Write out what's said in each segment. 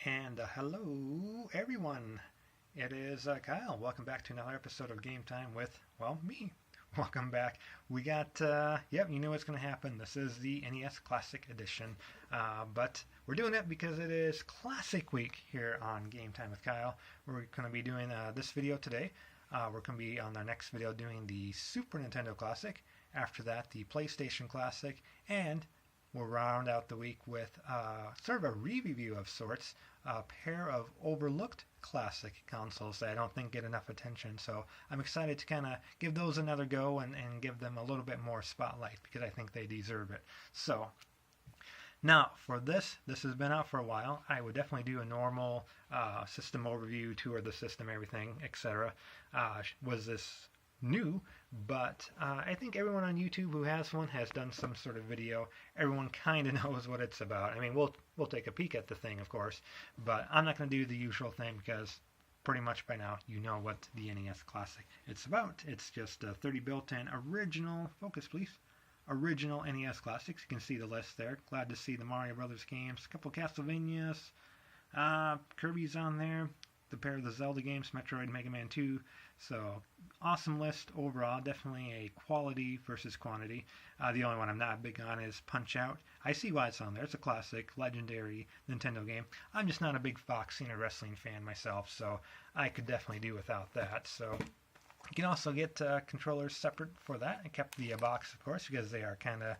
And hello, everyone. It is Kyle. Welcome back to another episode of Game Time with, well, me. Welcome back. We got, yep, you know what's going to happen. This is the NES Classic Edition. But we're doing it because it is Classic Week here on Game Time with Kyle. We're going to be doing this video today. We're going to be on our next video doing the Super Nintendo Classic. After that, the PlayStation Classic. And we'll round out the week with sort of a re-review of sorts, a pair of overlooked classic consoles that I don't think get enough attention. So I'm excited to kind of give those another go and give them a little bit more spotlight because I think they deserve it. So now for this has been out for a while. I would definitely do a normal system overview, tour of the system, everything, etc. Was this new, but I think everyone on YouTube who has one has done some sort of video. Everyone kind of knows what it's about. I mean, we'll take a peek at the thing, of course, but I'm not going to do the usual thing because pretty much by now you know what the NES Classic it's about. It's just 30 built-in original, focus please, original NES Classics. You can see the list there. Glad to see the Mario Brothers games, a couple Castlevanias, Kirby's on there, the pair of the Zelda games, Metroid, Mega Man 2. So awesome list overall. Definitely a quality versus quantity. The only one I'm not big on is Punch Out. I see why it's on there. It's a classic, legendary Nintendo game. I'm just not a big boxing or wrestling fan myself, so I could definitely do without that. So you can also get controllers separate for that. I kept the box, of course, because they are kind of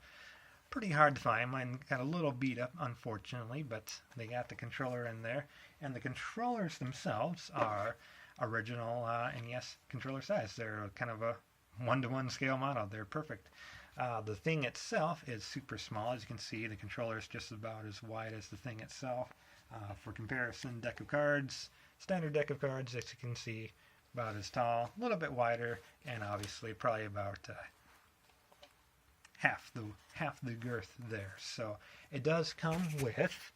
pretty hard to find. Mine got a little beat up, unfortunately, but they got the controller in there. And the controllers themselves are original NES controller size. They're kind of a 1-to-1 scale model. They're perfect. The thing itself is super small. As you can see, the controller is just about as wide as the thing itself. For comparison, deck of cards, standard deck of cards, as you can see, about as tall, a little bit wider, and obviously probably about half the girth there. So it does come with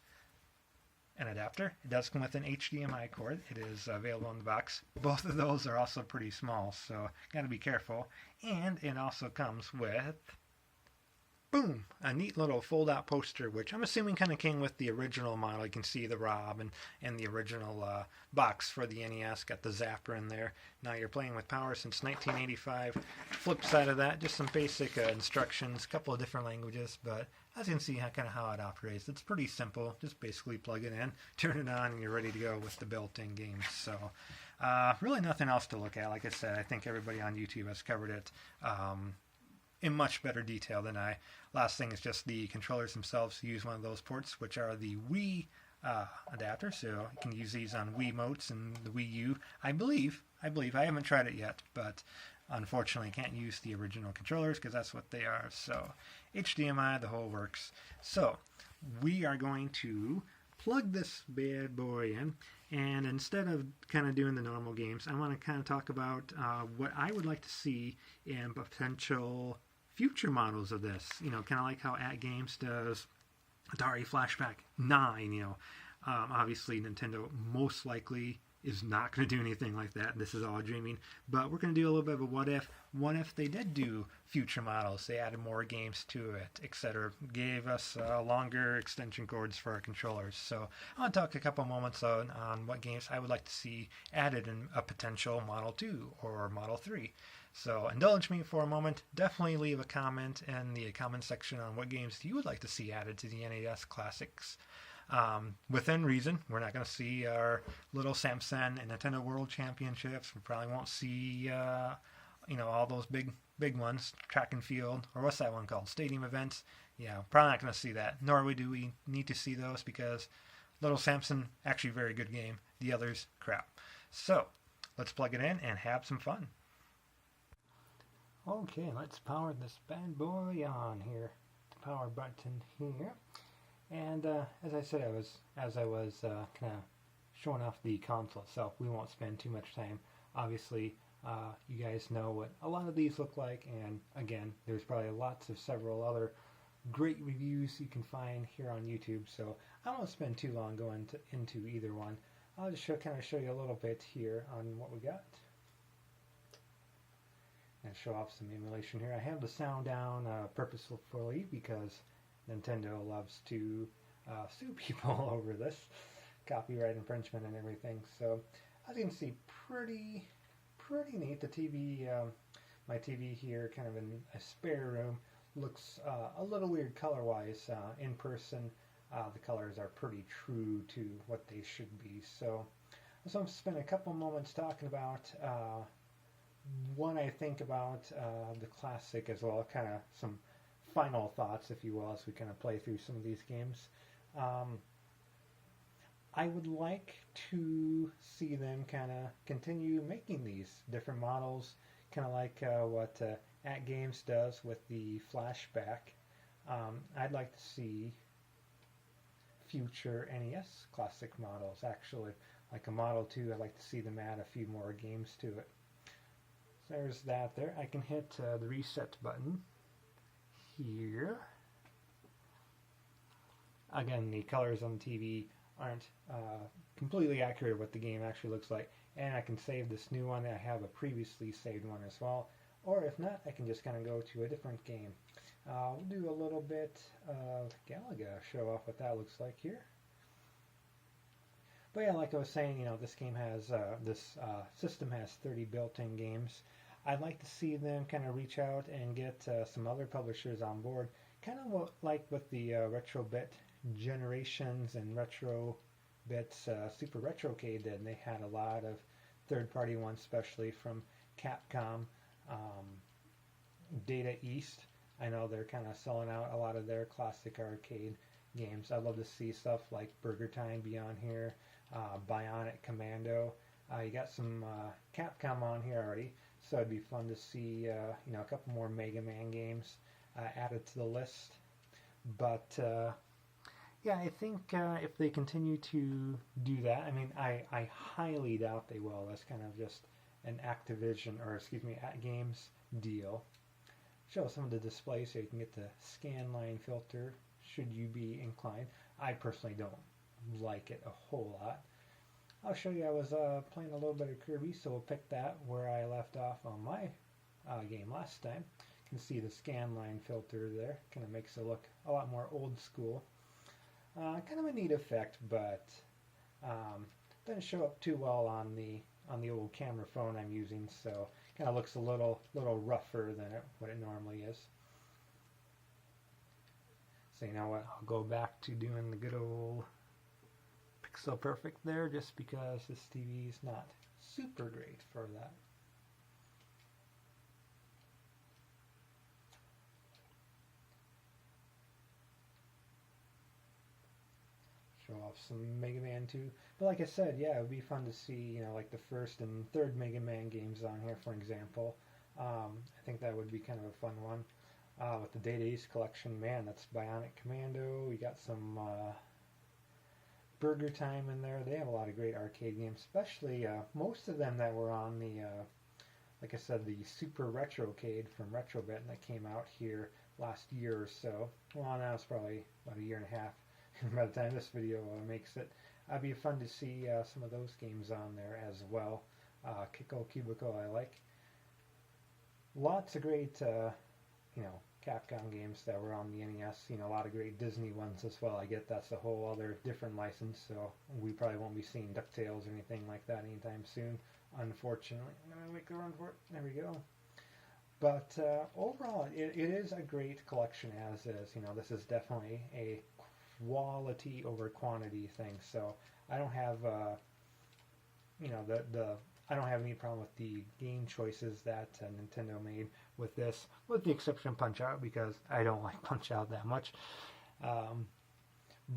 an adapter. It does come with an HDMI cord. It is available in the box. Both of those are also pretty small, so got to be careful. And it also comes with, boom, a neat little fold-out poster, which I'm assuming kind of came with the original model. You can see the ROM and the original box for the NES. Got the zapper in there. Now you're playing with power since 1985. Flip side of that, just some basic instructions, a couple of different languages, but as you can see kind of how it operates. It's pretty simple. Just basically plug it in, turn it on, and you're ready to go with the built-in games. So really nothing else to look at. Like I said, I think everybody on YouTube has covered it in much better detail than I. Last thing is just the controllers themselves. Use one of those ports, which are the Wii adapter, so you can use these on Wiimotes and the Wii U. I believe. I haven't tried it yet, but unfortunately can't use the original controllers because that's what they are. So HDMI, the whole works. So we are going to plug this bad boy in, and instead of kind of doing the normal games, I want to kind of talk about what I would like to see in potential future models of this. You know, kind of like how At Games does Atari Flashback 9. You know, obviously Nintendo most likely is not going to do anything like that. This is all dreaming. But we're going to do a little bit of a what if. What if they did do future models? They added more games to it, etc. Gave us longer extension cords for our controllers. So I want to talk a couple moments on what games I would like to see added in a potential Model 2 or Model 3. So indulge me for a moment. Definitely leave a comment in the comment section on what games you would like to see added to the NES Classics. Within reason. We're not going to see our little Samsung and Nintendo World Championships. We probably won't see, all those big ones, track and field, or what's that one called? Stadium events. Yeah, probably not going to see that. Nor do we need to see those because Little Samson, actually a very good game. The others, crap. So, let's plug it in and have some fun. Okay, let's power this bad boy on here. The power button here. And as I said, as I was kind of showing off the console itself, we won't spend too much time. Obviously, you guys know what a lot of these look like, and again, there's probably several other great reviews you can find here on YouTube. So I won't spend too long going into either one. I'll just kind of show you a little bit here on what we got, and show off some emulation here. I have the sound down purposefully because Nintendo loves to sue people over this. copyright infringement and everything. So as you can see, pretty neat. The TV, my TV here, kind of in a spare room, looks a little weird color-wise. In person, the colors are pretty true to what they should be. So I'm going to spend a couple moments talking about what I think about the Classic as well, kind of some final thoughts, if you will, as we kind of play through some of these games. I would like to see them kind of continue making these different models, kind of like what At Games does with the flashback. I'd like to see future NES Classic models, actually. Like a Model 2, I'd like to see them add a few more games to it. So there's that there. I can hit the reset button here. Again, the colors on the TV aren't completely accurate what the game actually looks like, and I can save this new one. I have a previously saved one as well, or if not, I can just kind of go to a different game. We'll do a little bit of Galaga, show off what that looks like here. But yeah, like I was saying, you know, this game has this system has 30 built-in games. I'd like to see them kind of reach out and get some other publishers on board, kind of like with the Retrobit Generations and Retrobit's Super Retrocade did. And they had a lot of third-party ones, especially from Capcom, Data East. I know they're kind of selling out a lot of their classic arcade games. I'd love to see stuff like Burger Time be on here, Bionic Commando. You got some Capcom on here already, so it'd be fun to see you know, a couple more Mega Man games added to the list. But yeah, I think if they continue to do that, I mean, I highly doubt they will. That's kind of just an Activision, or excuse me, At Games deal. Show some of the displays so you can get the scan line filter should you be inclined. I personally don't like it a whole lot. I'll show you. I was playing a little bit of Kirby, so we'll pick that where I left off on my game last time. You can see the scan line filter there. Kind of makes it look a lot more old school. Kind of a neat effect, but doesn't show up too well on the old camera phone I'm using, so kind of looks a little rougher than what it normally is. So you know what, I'll go back to doing the good old pixel perfect there, just because this TV is not super great for that. Show off some Mega Man 2. But like I said, yeah, it would be fun to see, you know, like the first and third Mega Man games on here, for example. I think that would be kind of a fun one. With the Data East collection, man, that's Bionic Commando. We got some Burger Time in there. They have a lot of great arcade games, especially most of them that were on the, like I said, the Super Retrocade from Retrobit that came out here last year or so. Well, now it's probably about a year and a half by the time this video makes it. It'd be fun to see some of those games on there as well. Kiko Cubico I like. Lots of great, you know, Capcom games that were on the NES. You know, a lot of great Disney ones as well. I get that's a whole other different license, so we probably won't be seeing DuckTales or anything like that anytime soon, unfortunately. I'm going to make a run for it. There we go. But overall, it is a great collection as is. You know, this is definitely a quality over quantity thing. So I don't have, you know, I don't have any problem with the game choices that Nintendo made with this, with the exception of Punch-Out, because I don't like Punch-Out that much.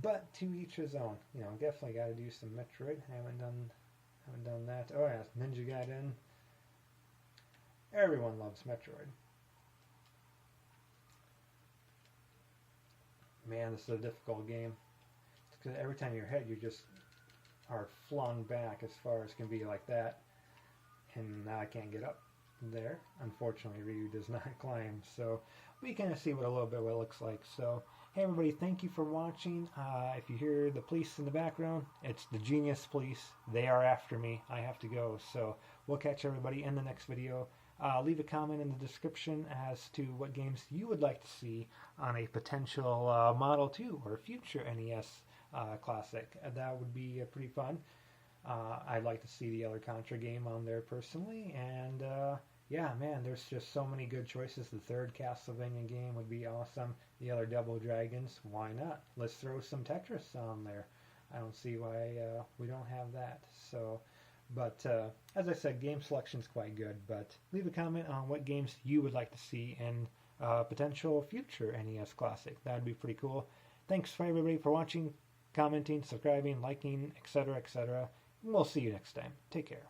But to each his own. You know, definitely got to do some Metroid. Haven't done that. Oh yeah, Ninja Gaiden. Everyone loves Metroid. Man, this is a difficult game. Because every time you're hit, you just are flung back as far as can be like that. And now I can't get up there. Unfortunately, Ryu does not climb. So we kind of see what a little bit what it looks like. So, hey everybody, thank you for watching. If you hear the police in the background, it's the Genius Police. They are after me. I have to go. So we'll catch everybody in the next video. Leave a comment in the description as to what games you would like to see on a potential Model 2 or future NES Classic. That would be pretty fun. I'd like to see the other Contra game on there personally, and yeah, man, there's just so many good choices. The third Castlevania game would be awesome. The other Double Dragons, why not? Let's throw some Tetris on there. I don't see why we don't have that. So, but as I said, game selection is quite good. But leave a comment on what games you would like to see in potential future NES Classic. That would be pretty cool. Thanks for everybody for watching, commenting, subscribing, liking, etc., etc. We'll see you next time. Take care.